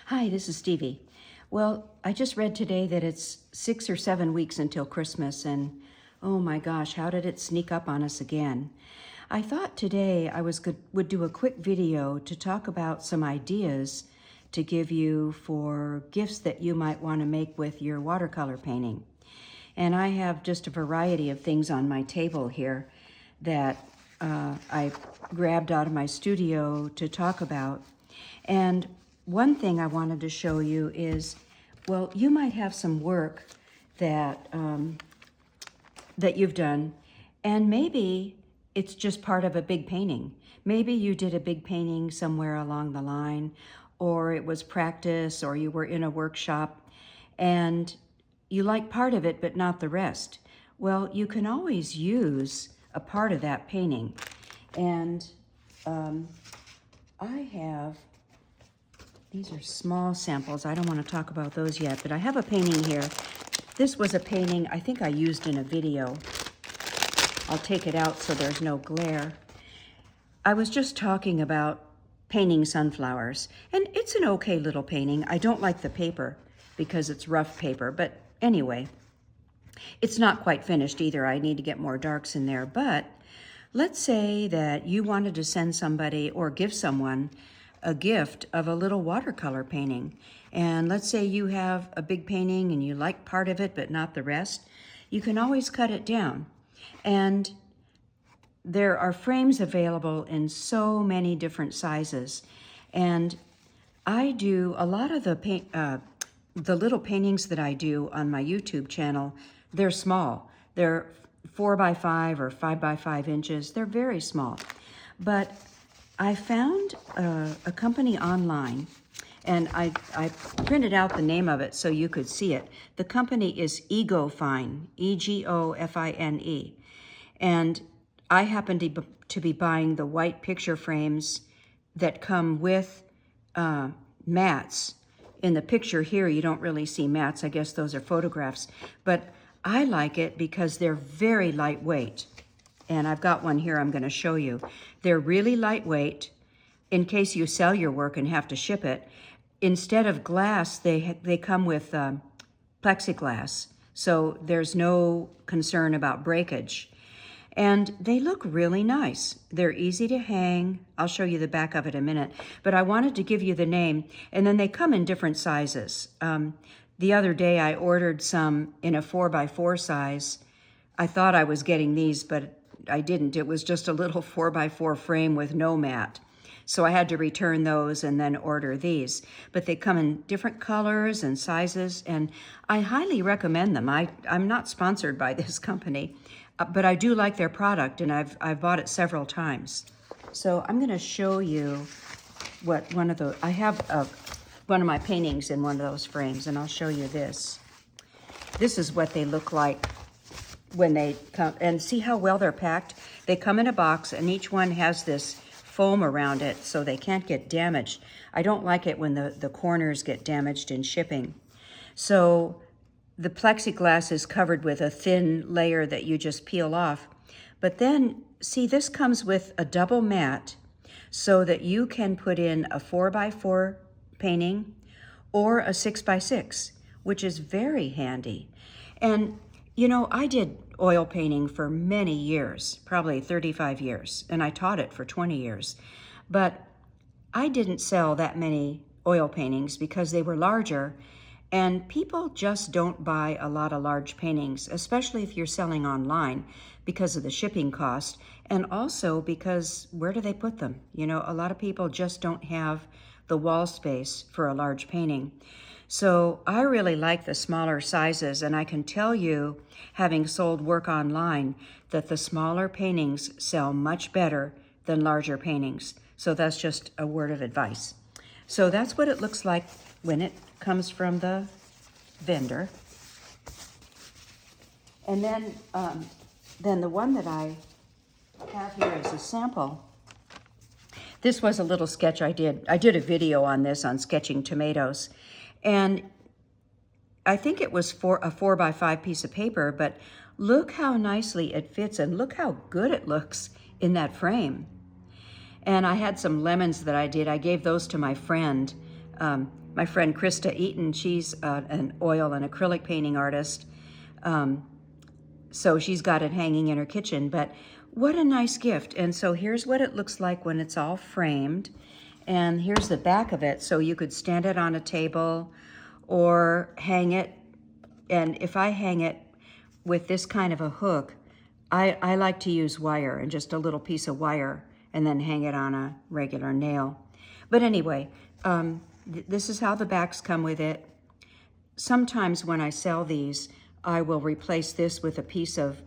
Hi, this is Stevie. Well, I just read today that it's 6 or 7 weeks until Christmas, and oh my gosh, how did it sneak up on us again? I thought today would do a quick video to talk about some ideas to give you for gifts that you might want to make with your watercolor painting. And I have just a variety of things on my table here that I grabbed out of my studio to talk about. And one thing I wanted to show you is, well, you might have some work that that you've done, and maybe it's just part of a big painting. Maybe you did a big painting somewhere along the line, or it was practice, or you were in a workshop, and you like part of it but not the rest. Well, you can always use a part of that painting. And I have, these are small samples. I don't want to talk about those yet, but I have a painting here. This was a painting I think I used in a video. I'll take it out so there's no glare. I was just talking about painting sunflowers, and it's an okay little painting. I don't like the paper because it's rough paper, but anyway, it's not quite finished either. I need to get more darks in there, but let's say that you wanted to send somebody or give someone a gift of a little watercolor painting. And let's say you have a big painting and you like part of it but not the rest. You can always cut it down. And there are frames available in so many different sizes. And I do a lot of the little paintings that I do on my YouTube channel. They're small. They're 4 by 5 or 5 by 5 inches. They're very small. But I found a company online, and I printed out the name of it so you could see it. The company is EgoFine, EGOFINE. And I happen to be buying the white picture frames that come with mats. In the picture here, you don't really see mats. I guess those are photographs. But I like it because they're very lightweight. And I've got one here I'm going to show you. They're really lightweight in case you sell your work and have to ship it. Instead of glass, they come with plexiglass, so there's no concern about breakage. And they look really nice. They're easy to hang. I'll show you the back of it in a minute. But I wanted to give you the name, and then they come in different sizes. The other day I ordered some in a 4 by 4 size. I thought I was getting these, but I didn't. It was just a little 4 by 4 frame with no mat. So I had to return those and then order these. But they come in different colors and sizes, and I highly recommend them. I'm not sponsored by this company, but I do like their product, and I've bought it several times. So I'm going to show you what I have one of my paintings in one of those frames, and I'll show you this. This is what they look like when they come, and see how well they're packed? They come in a box, and each one has this foam around it so they can't get damaged. I don't like it when the corners get damaged in shipping. So the plexiglass is covered with a thin layer that you just peel off. But then, see, this comes with a double mat so that you can put in a 4 by 4 painting or a 6 by 6, which is very handy. And you know, I did oil painting for many years, probably 35 years, and I taught it for 20 years. But I didn't sell that many oil paintings because they were larger, and people just don't buy a lot of large paintings, especially if you're selling online, because of the shipping cost, and also because where do they put them? You know, a lot of people just don't have the wall space for a large painting. So I really like the smaller sizes, and I can tell you, having sold work online, that the smaller paintings sell much better than larger paintings. So that's just a word of advice. So that's what it looks like when it comes from the vendor. And then the one that I have here is a sample. This was a little sketch I did. I did a video on this, on sketching tomatoes. And I think it was for a 4 by 5 piece of paper, but look how nicely it fits, and look how good it looks in that frame. And I had some lemons that I did. I gave those to my friend. my friend Krista Eaton, she's an oil and acrylic painting artist. So she's got it hanging in her kitchen, but what a nice gift. And so here's what it looks like when it's all framed. And here's the back of it, so you could stand it on a table or hang it. And if I hang it with this kind of a hook, I like to use wire and just a little piece of wire and then hang it on a regular nail. But anyway, this is how the backs come with it. Sometimes when I sell these, I will replace this with a piece of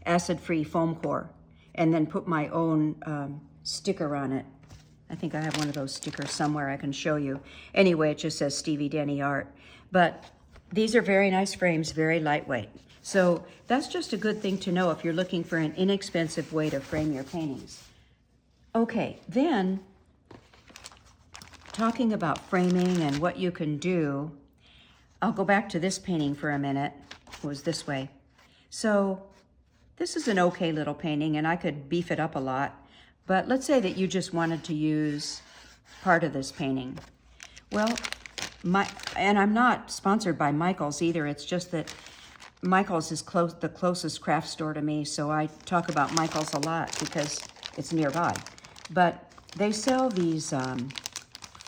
acid-free foam core and then put my own sticker on it. I think I have one of those stickers somewhere I can show you. Anyway, it just says Stevie Denny Art. But these are very nice frames, very lightweight. So that's just a good thing to know if you're looking for an inexpensive way to frame your paintings. Okay, then talking about framing and what you can do, I'll go back to this painting for a minute. It was this way. So this is an okay little painting, and I could beef it up a lot. But let's say that you just wanted to use part of this painting. Well, and I'm not sponsored by Michael's either. It's just that Michael's is the closest craft store to me, so I talk about Michael's a lot because it's nearby. But they sell these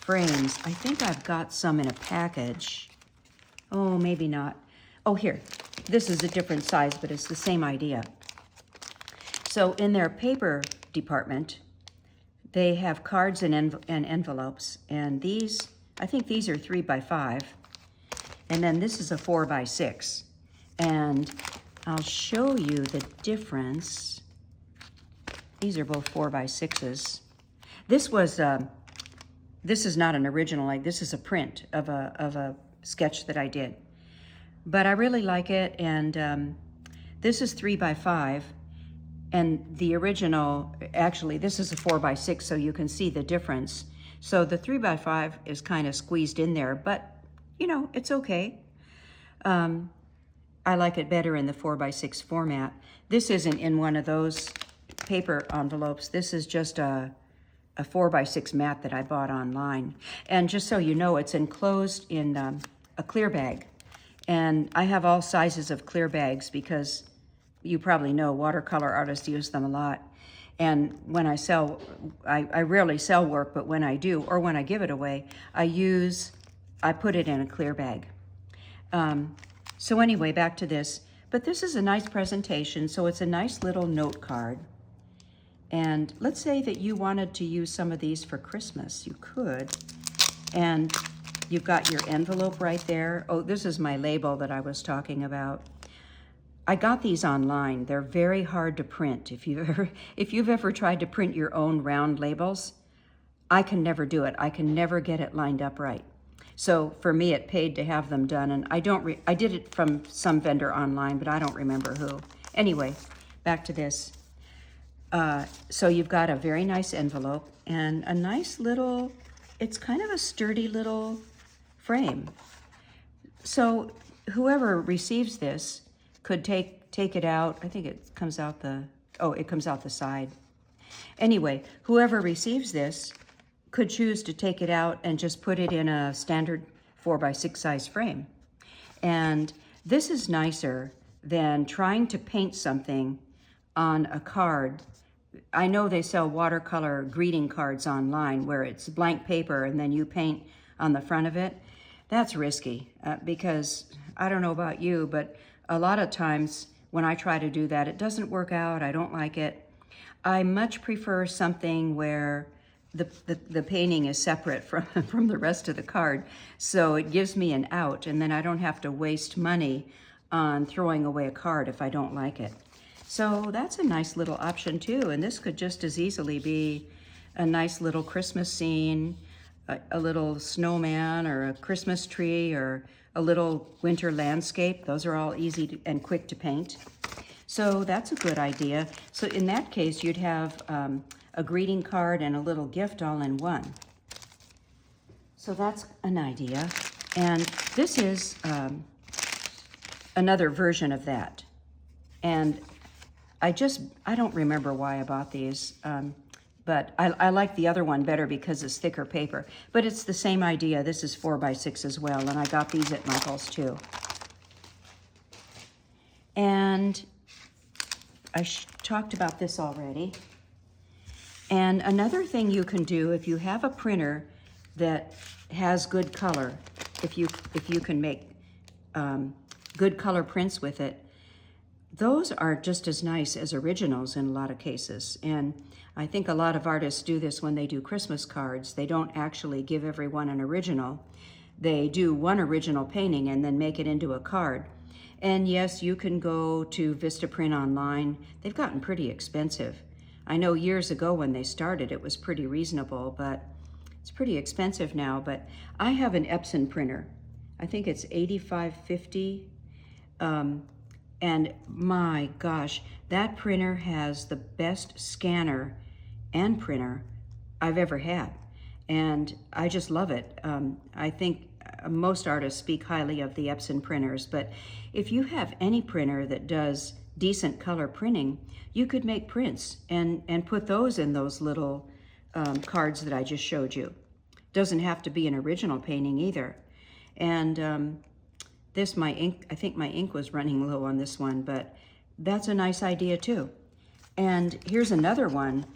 frames. I think I've got some in a package. Oh, maybe not. Oh, here. This is a different size, but it's the same idea. So in their paper department, they have cards and envelopes. And these, I think these are 3x5. And then this is a 4x6. And I'll show you the difference. These are both 4x6s. This is not an original, like this is a print of a sketch that I did. But I really like it, and this is 3x5, and the original, actually, this is a 4x6, so you can see the difference. So the 3x5 is kind of squeezed in there, but, you know, it's okay. I like it better in the 4x6 format. This isn't in one of those paper envelopes. This is just a 4x6 mat that I bought online. And just so you know, it's enclosed in a clear bag. And I have all sizes of clear bags because you probably know watercolor artists use them a lot. And when I sell, I rarely sell work, but when I do, or when I give it away, I put it in a clear bag. So anyway, back to this. But this is a nice presentation, so it's a nice little note card. And let's say that you wanted to use some of these for Christmas. You could. And you've got your envelope right there. Oh, this is my label that I was talking about. I got these online. They're very hard to print. If you've ever tried to print your own round labels, I can never do it. I can never get it lined up right. So for me, it paid to have them done, and I did it from some vendor online, but I don't remember who. Anyway, back to this. So you've got a very nice envelope and a nice little, it's kind of a sturdy little frame. So whoever receives this could take it out. I think it comes out it comes out the side. Anyway, whoever receives this could choose to take it out and just put it in a standard 4x6 size frame. And this is nicer than trying to paint something on a card. I know they sell watercolor greeting cards online where it's blank paper and then you paint on the front of it. That's risky because I don't know about you, but a lot of times when I try to do that, it doesn't work out. I don't like it. I much prefer something where the painting is separate from the rest of the card. So it gives me an out, and then I don't have to waste money on throwing away a card if I don't like it. So that's a nice little option too. And this could just as easily be a nice little Christmas scene, a little snowman or a Christmas tree or a little winter landscape. Those are all easy and quick to paint. So that's a good idea. So in that case, you'd have a greeting card and a little gift all in one. So that's an idea. And this is another version of that. And I don't remember why I bought these, but I like the other one better because it's thicker paper. But it's the same idea. This is 4x6 as well, and I got these at Michael's too. And I talked about this already. And another thing you can do if you have a printer that has good color, if you can make good color prints with it, those are just as nice as originals in a lot of cases. And I think a lot of artists do this when they do Christmas cards. They don't actually give everyone an original. They do one original painting and then make it into a card. And yes, you can go to Vistaprint online. They've gotten pretty expensive. I know years ago when they started, it was pretty reasonable, but it's pretty expensive now. But I have an Epson printer. I think it's 8550. And my gosh, that printer has the best scanner and printer I've ever had. And I just love it. I think most artists speak highly of the Epson printers, but if you have any printer that does decent color printing, you could make prints and put those in those little cards that I just showed you. Doesn't have to be an original painting either. And this, my ink, I think my ink was running low on this one, but that's a nice idea too. And here's another one.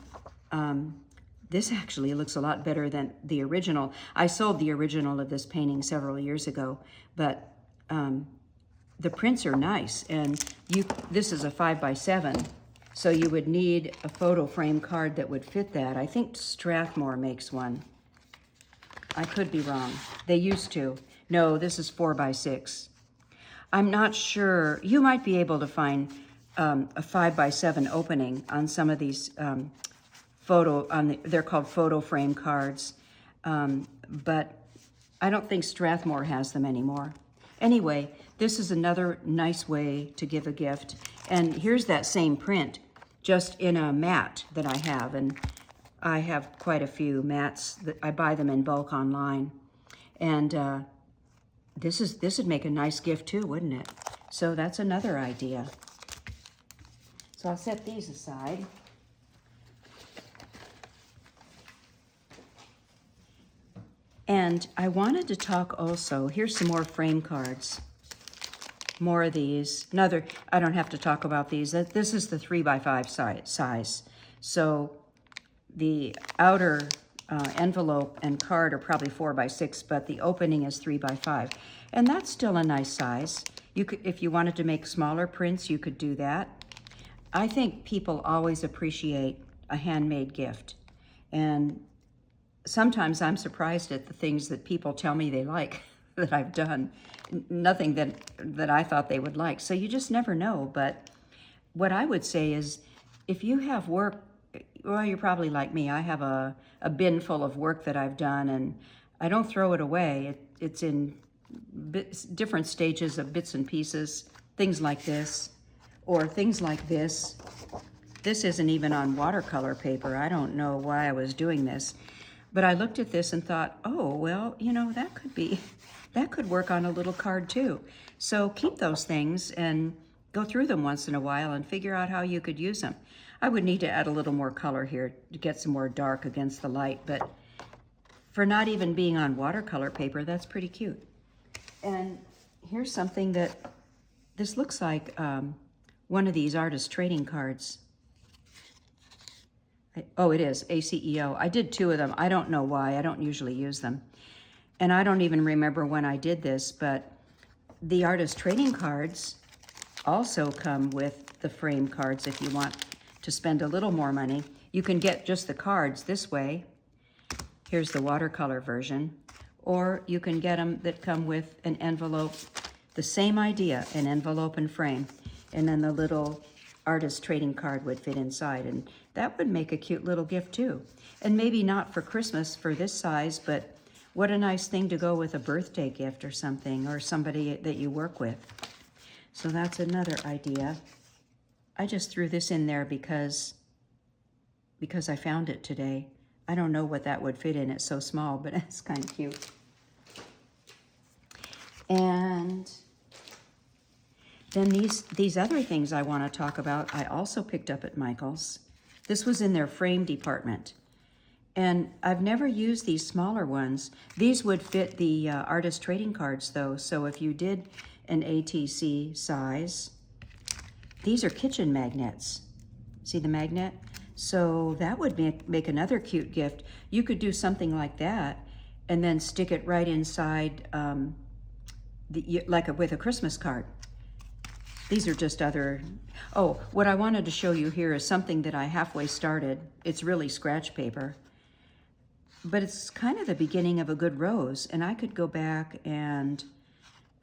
This actually looks a lot better than the original. I sold the original of this painting several years ago, but the prints are nice. And this is a 5x7, so you would need a photo frame card that would fit that. I think Strathmore makes one. I could be wrong. They used to. No, this is 4x6. I'm not sure. You might be able to find a 5x7 opening on some of these they're called photo frame cards, but I don't think Strathmore has them anymore. Anyway, this is another nice way to give a gift. And here's that same print, just in a mat that I have. And I have quite a few mats. I buy them in bulk online. And this would make a nice gift too, wouldn't it? So that's another idea. So I'll set these aside. And I wanted to talk also, here's some more frame cards. More of these. Another, I don't have to talk about these. This is the 3x5 size. So the outer envelope and card are probably 4x6, but the opening is 3x5. And that's still a nice size. You could, if you wanted to make smaller prints, you could do that. I think people always appreciate a handmade gift. And sometimes I'm surprised at the things that people tell me they like that I've done. Nothing that I thought they would like. So you just never know. But what I would say is, if you have work, well, you're probably like me. I have a bin full of work that I've done, and I don't throw it away. It's in different stages of bits and pieces, things like this, or things like this. This isn't even on watercolor paper. I don't know why I was doing this. But I looked at this and thought, oh, well, you know, that could work on a little card too. So keep those things and go through them once in a while and figure out how you could use them. I would need to add a little more color here to get some more dark against the light, but for not even being on watercolor paper, that's pretty cute. And here's something that, this looks like one of these artist trading cards. Oh, it is, ACEO. I did 2 of them. I don't know why. I don't usually use them. And I don't even remember when I did this, but the artist trading cards also come with the frame cards if you want to spend a little more money. You can get just the cards this way. Here's the watercolor version. Or you can get them that come with an envelope. The same idea, an envelope and frame. And then the little artist trading card would fit inside, and that would make a cute little gift too. And maybe not for Christmas for this size, but what a nice thing to go with a birthday gift or something, or somebody that you work with. So that's another idea. I just threw this in there because I found it today. I don't know what that would fit in. It's so small, but it's kind of cute. And then these other things I want to talk about, I also picked up at Michael's. This was in their frame department. And I've never used these smaller ones. These would fit the artist trading cards though. So if you did an ATC size, these are kitchen magnets. See the magnet? So that would make another cute gift. You could do something like that and then stick it right inside, with a Christmas card. These are just other, oh, what I wanted to show you here is something that I halfway started. It's really scratch paper, but it's kind of the beginning of a good rose, and I could go back and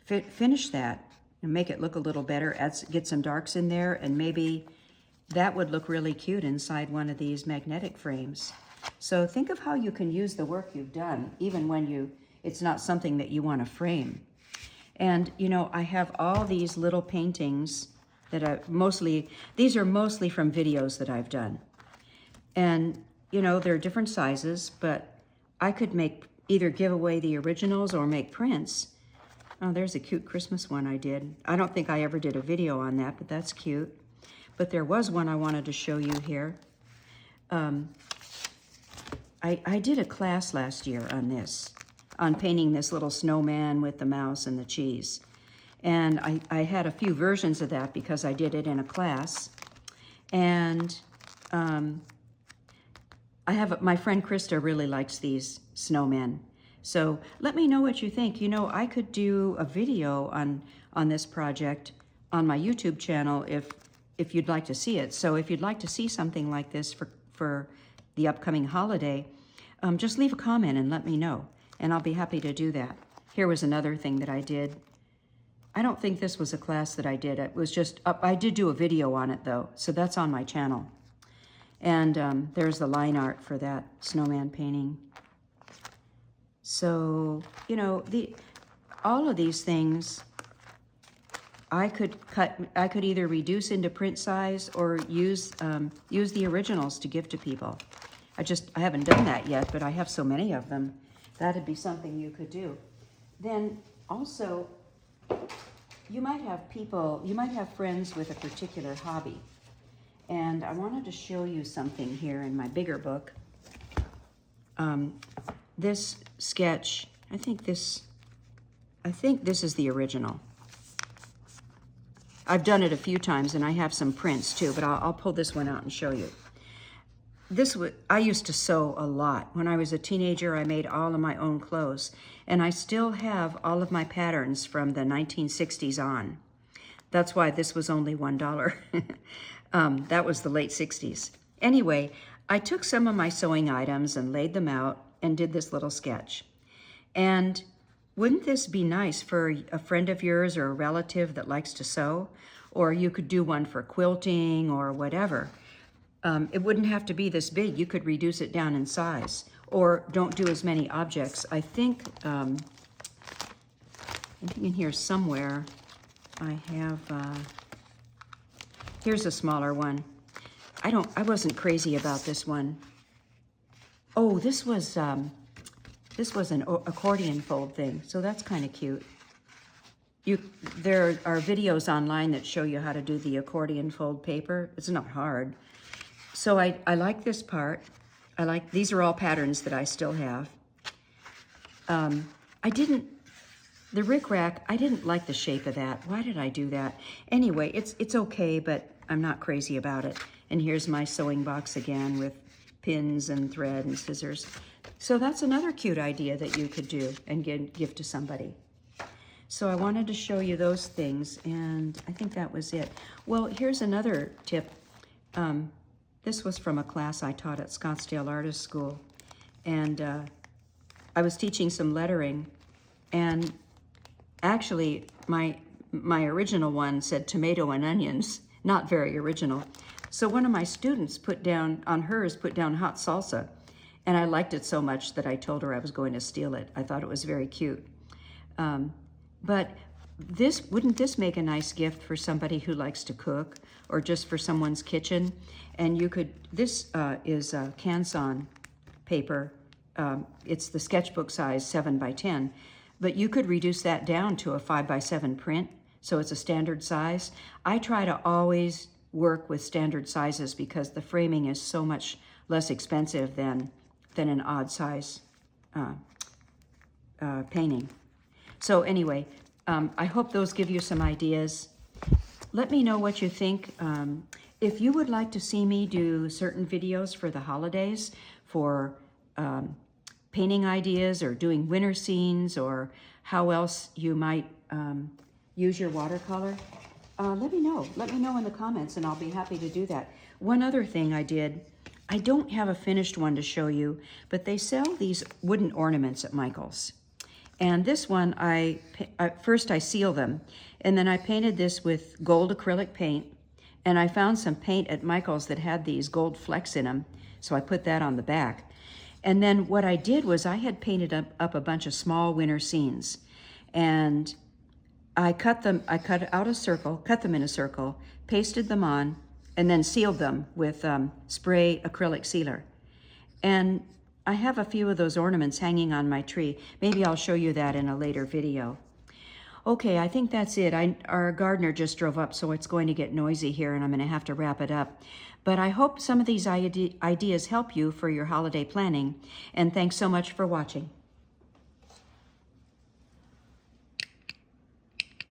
finish that and make it look a little better, get some darks in there, and maybe that would look really cute inside one of these magnetic frames. So think of how you can use the work you've done, even when it's not something that you want to frame. And, you know, I have all these little paintings that these are mostly from videos that I've done. And, you know, they're different sizes, but I could either give away the originals or make prints. Oh, there's a cute Christmas one I did. I don't think I ever did a video on that, but that's cute. But there was one I wanted to show you here. I did a class last year on this, on painting this little snowman with the mouse and the cheese. And I had a few versions of that because I did it in a class. And my friend Krista really likes these snowmen. So let me know what you think. You know, I could do a video on this project on my YouTube channel if you'd like to see it. So if you'd like to see something like this for the upcoming holiday, just leave a comment and let me know, and I'll be happy to do that. Here was another thing that I did. I don't think this was a class that I did. It was just, I did do a video on it though, so that's on my channel. And there's the line art for that snowman painting. So, you know, all of these things, I could either reduce into print size or use the originals to give to people. I haven't done that yet, but I have so many of them. That'd be something you could do. Then also, you might have friends with a particular hobby. And I wanted to show you something here in my bigger book. This sketch, I think this is the original. I've done it a few times and I have some prints too, but I'll pull this one out and show you. I used to sew a lot. When I was a teenager, I made all of my own clothes, and I still have all of my patterns from the 1960s on. That's why this was only $1. That was the late 60s. Anyway, I took some of my sewing items and laid them out and did this little sketch. And wouldn't this be nice for a friend of yours or a relative that likes to sew? Or you could do one for quilting or whatever. It wouldn't have to be this big. You could reduce it down in size, or don't do as many objects. I think in here somewhere I have, here's a smaller one. I wasn't crazy about this one. Oh, this was an accordion fold thing, so that's kind of cute. There are videos online that show you how to do the accordion fold paper. It's not hard. So I like this part. These are all patterns that I still have. The rickrack, I didn't like the shape of that. Why did I do that? Anyway, it's okay, but I'm not crazy about it. And here's my sewing box again with pins and thread and scissors. So that's another cute idea that you could do and give to somebody. So I wanted to show you those things, and I think that was it. Well, here's another tip. This was from a class I taught at Scottsdale Artist School, and I was teaching some lettering, and actually my original one said tomato and onions, not very original. So one of my students put down hot salsa, and I liked it so much that I told her I was going to steal it. I thought it was very cute. But wouldn't this make a nice gift for somebody who likes to cook, or just for someone's kitchen? And this is Canson paper. It's the sketchbook size, 7 by 10, but you could reduce that down to a 5 by 7 print, so it's a standard size. I try to always work with standard sizes because the framing is so much less expensive than than an odd size painting. So anyway, I hope those give you some ideas. Let me know what you think. If you would like to see me do certain videos for the holidays for painting ideas or doing winter scenes or how else you might use your watercolor, let me know. Let me know in the comments and I'll be happy to do that. One other thing I did, I don't have a finished one to show you, but they sell these wooden ornaments at Michael's. And this one, first I seal them, and then I painted this with gold acrylic paint, and I found some paint at Michael's that had these gold flecks in them, so I put that on the back. And then what I did was I had painted up a bunch of small winter scenes, and I cut out a circle, cut them in a circle, pasted them on, and then sealed them with spray acrylic sealer. And I have a few of those ornaments hanging on my tree. Maybe I'll show you that in a later video. Okay, I think that's it. Our gardener just drove up, so it's going to get noisy here, and I'm going to have to wrap it up. But I hope some of these ideas help you for your holiday planning, and thanks so much for watching.